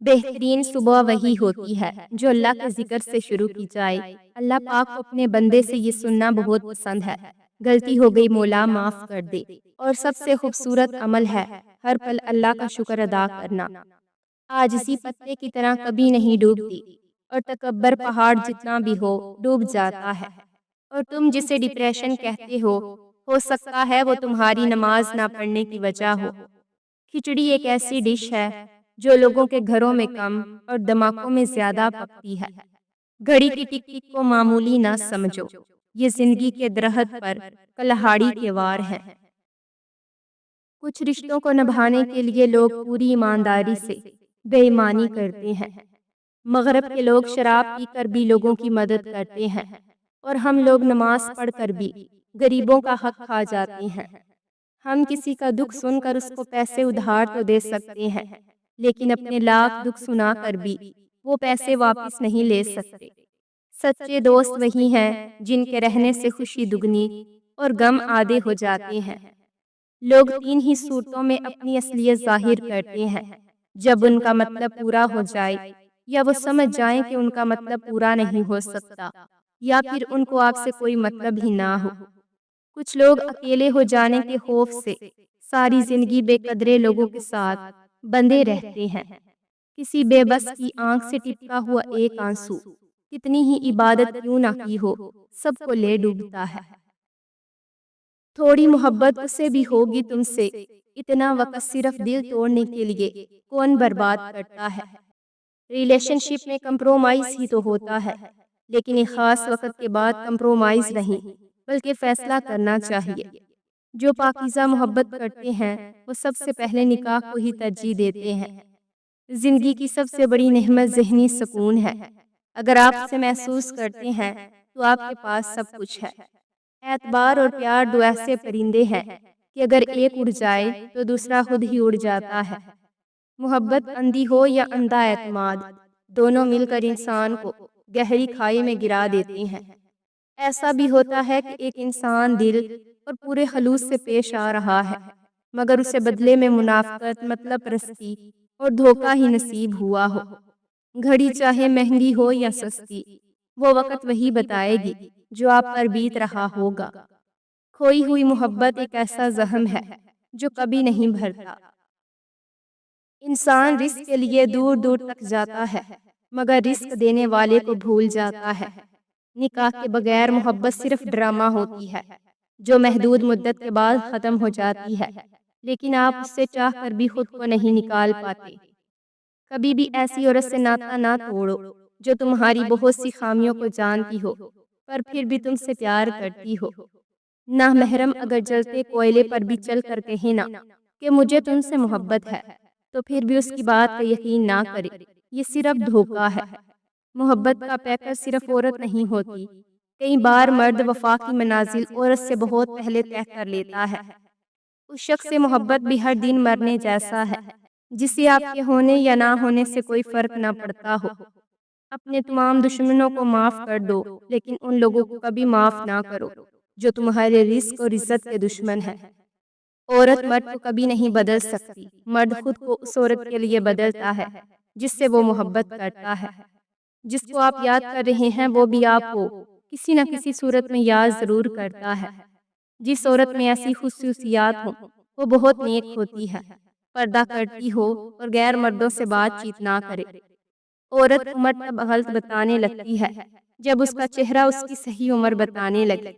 بہترین صبح وہی ہوتی ہے جو اللہ کے ذکر سے شروع کی جائے۔ اللہ پاک کو اپنے بندے سے یہ سننا بہت پسند ہے، غلطی ہو گئی مولا معاف کر دے۔ اور سب سے خوبصورت عمل ہے ہر پل اللہ کا شکر ادا کرنا۔ عاجزی پتے کی طرح کبھی نہیں ڈوبتی، اور تکبر پہاڑ جتنا بھی ہو ڈوب جاتا ہے۔ اور تم جسے ڈپریشن کہتے ہو سکتا ہے وہ تمہاری نماز نہ پڑھنے کی وجہ ہو۔ کھچڑی ایک ایسی ڈش ہے جو لوگوں کے گھروں میں کم اور دھماکوں میں زیادہ پکتی ہے۔ گھڑی کی ٹک ٹک کو معمولی نہ سمجھو، یہ زندگی کے درخت پر کلہاڑی کے وار ہیں۔ کچھ رشتوں کو نبھانے کے لیے لوگ پوری ایمانداری سے بے ایمانی کرتے ہیں۔ مغرب کے لوگ شراب پی کر بھی لوگوں کی مدد کرتے ہیں، اور ہم لوگ نماز پڑھ کر بھی غریبوں کا حق کھا جاتے ہیں۔ ہم کسی کا دکھ سن کر اس کو پیسے ادھار تو دے سکتے ہیں، لیکن اپنے لاکھ دکھ سنا کر بھی وہ پیسے واپس نہیں لے سکتے۔ سچے دوست وہی ہیں جن کے رہنے سے خوشی دگنی اور غم آدھے ہو جاتے ہیں۔ لوگ تین ہی صورتوں میں اپنی اصلیت ظاہر کرتے ہیں: جب ان کا مطلب پورا ہو جائے، یا وہ سمجھ جائیں کہ ان کا مطلب پورا نہیں ہو سکتا، یا پھر ان کو آپ سے کوئی مطلب ہی نہ ہو۔ کچھ لوگ اکیلے ہو جانے کے خوف سے ساری زندگی بے قدرے لوگوں کے ساتھ بندھے رہتے ہیں۔ کسی بے بس کی آنکھ سے ٹپکا ہوا ایک آنسو کتنی ہی عبادت کیوں نہ کی ہو، سب کو لے ڈوبتا ہے۔ تھوڑی محبت اسے بھی ہوگی تم سے، اتنا وقت صرف دل توڑنے کے لیے کون برباد کرتا ہے۔ ریلیشن شپ میں کمپرومائز ہی تو ہوتا ہے، لیکن ایک خاص وقت کے بعد کمپرومائز نہیں بلکہ فیصلہ کرنا چاہیے۔ جو پاکیزہ محبت کرتے ہیں وہ سب سے پہلے نکاح کو ہی ترجیح دیتے ہیں۔ زندگی کی سب سے بڑی نعمت ذہنی سکون ہے۔ اگر آپ اسے محسوس کرتے ہیں تو آپ کے پاس سب کچھ ہے۔ اعتبار اور پیار دو ایسے پرندے ہیں کہ اگر ایک اڑ جائے تو دوسرا خود ہی اڑ جاتا ہے۔ محبت اندھی ہو یا اندھا اعتماد، دونوں مل کر انسان کو گہری کھائی میں گرا دیتے ہیں۔ ایسا بھی ہوتا ہے کہ ایک انسان دل اور پورے خلوص سے پیش آ رہا ہے، مگر اسے بدلے میں منافقت، مطلب پرستی اور دھوکہ ہی نصیب ہوا ہو۔ گھڑی چاہے مہنگی ہو یا سستی، وہ وقت وہی بتائے گی جو آپ پر بیت رہا ہوگا۔ کھوئی ہوئی محبت ایک ایسا زخم ہے جو کبھی نہیں بھرتا۔ انسان رزق کے لیے دور دور تک جاتا ہے، مگر رزق دینے والے کو بھول جاتا ہے۔ نکاح کے بغیر محبت صرف ڈرامہ ہوتی ہے جو محدود مدت کے بعد ختم ہو جاتی ہے، لیکن آپ اس سے چاہ کر بھی خود کو نہیں نکال پاتے۔ کبھی بھی ایسی عورت سے ناطہ نہ توڑو جو تمہاری بہت سی خامیوں کو جانتی ہو پر پھر بھی تم سے پیار کرتی ہو۔ نامحرم اگر جلتے کوئلے پر بھی چل کر کہے نا کہ مجھے تم سے محبت ہے، تو پھر بھی اس کی بات کا یقین نہ کرے، یہ صرف دھوکہ ہے۔ محبت کا پیکر صرف عورت نہیں ہوتی، کئی بار مرد وفا کی منازل عورت سے بہت پہلے طے کر لیتا ہے۔ اس شخص سے محبت بھی ہر دن مرنے جیسا ہے، جسے آپ کے ہونے یا نہ ہونے سے کوئی فرق نہ پڑتا ہو۔ اپنے تمام دشمنوں کو معاف کر دو، لیکن ان لوگوں کو کبھی معاف نہ کرو جو تمہارے رزق اور عزت کے دشمن ہیں۔ عورت مرد کو کبھی نہیں بدل سکتی، مرد خود کو اس عورت کے لیے بدلتا ہے جس سے وہ محبت کرتا ہے۔ جس کو آپ یاد کر رہے ہیں وہ بھی آپ کو کسی نہ کسی صورت میں یاد ضرور کرتا ہے۔ جس عورت میں ایسی خصوصیات ہوں وہ بہت نیک ہوتی ہے، پردہ کرتی ہو اور غیر مردوں سے بات چیت نہ کرے۔ عورت عمر تب غلط بتانے لگتی ہے جب اس کا چہرہ اس کی صحیح عمر بتانے لگے۔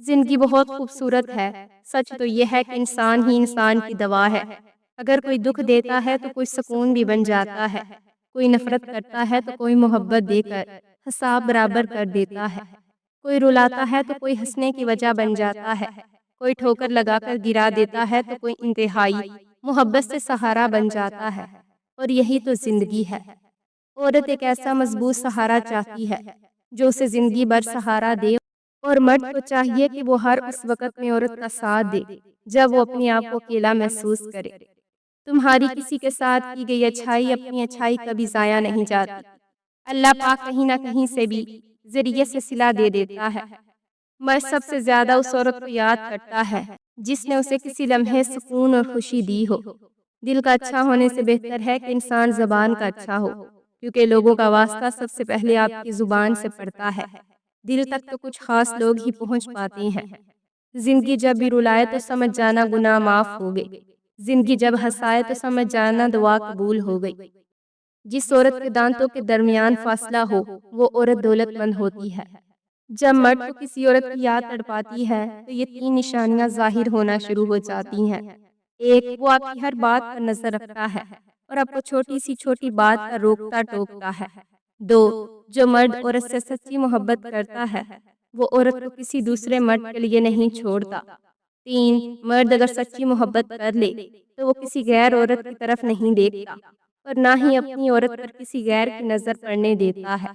زندگی بہت خوبصورت ہے، سچ تو یہ ہے کہ انسان ہی انسان کی دوا ہے۔ اگر کوئی دکھ دیتا ہے تو کوئی سکون بھی بن جاتا ہے، کوئی نفرت کرتا ہے تو کوئی محبت دے کر حساب برابر کر دیتا ہے، کوئی رلاتا ہے تو کوئی ہنسنے کی وجہ بن جاتا ہے، کوئی ٹھوکر لگا کر گرا دیتا ہے تو کوئی انتہائی محبت سے سہارا بن جاتا ہے۔ اور یہی تو زندگی ہے۔ عورت ایک ایسا مضبوط سہارا چاہتی ہے جو اسے زندگی بھر سہارا دے، اور مرد کو چاہیے کہ وہ ہر اس وقت میں عورت کا ساتھ دے جب وہ اپنے آپ کو اکیلا محسوس کرے۔ تمہاری کسی کے ساتھ کی گئی اچھائی اپنی اچھائی کبھی ضائع نہیں جاتی۔ اللہ پاک کہیں نہ کہیں سے بھی ذریعے سے صلہ دے دیتا ہے۔ مرد سب سے زیادہ اس عورت کو یاد کرتا ہے جس نے اسے کسی لمحے سکون اور خوشی دی ہو۔ دل کا اچھا ہونے سے بہتر ہے کہ انسان زبان کا اچھا ہو، کیونکہ لوگوں کا واسطہ سب سے پہلے آپ کی زبان سے پڑتا ہے۔ دل تک تو کچھ خاص لوگ ہی پہنچ پاتے ہیں۔ زندگی جب بھی رلائے تو سمجھ جانا گناہ معاف ہو گئے، زندگی جب ہنسائے تو سمجھ جانا دعا قبول ہو گئی۔ جس عورت کے دانتوں کے درمیان فاصلہ ہو وہ عورت دولت مند ہوتی ہے۔ جب مرد کو کسی عورت کی یاد تڑپاتی ہے تو یہ 3 نشانیاں ظاہر ہونا شروع ہو جاتی ہیں۔ 1، وہ آپ کی ہر بات پر نظر رکھتا ہے اور آپ کو چھوٹی سی چھوٹی بات پر روکتا ٹوکتا ہے۔ 2، جو مرد عورت سے سچی محبت کرتا ہے وہ عورت کو کسی دوسرے مرد کے لیے نہیں چھوڑتا۔ 3، مرد اگر سچی محبت کر لے تو وہ کسی غیر عورت کی طرف نہیں دیکھتا اور نہ ہی اپنی عورت پر کسی غیر کی نظر پڑنے دیتا ہے۔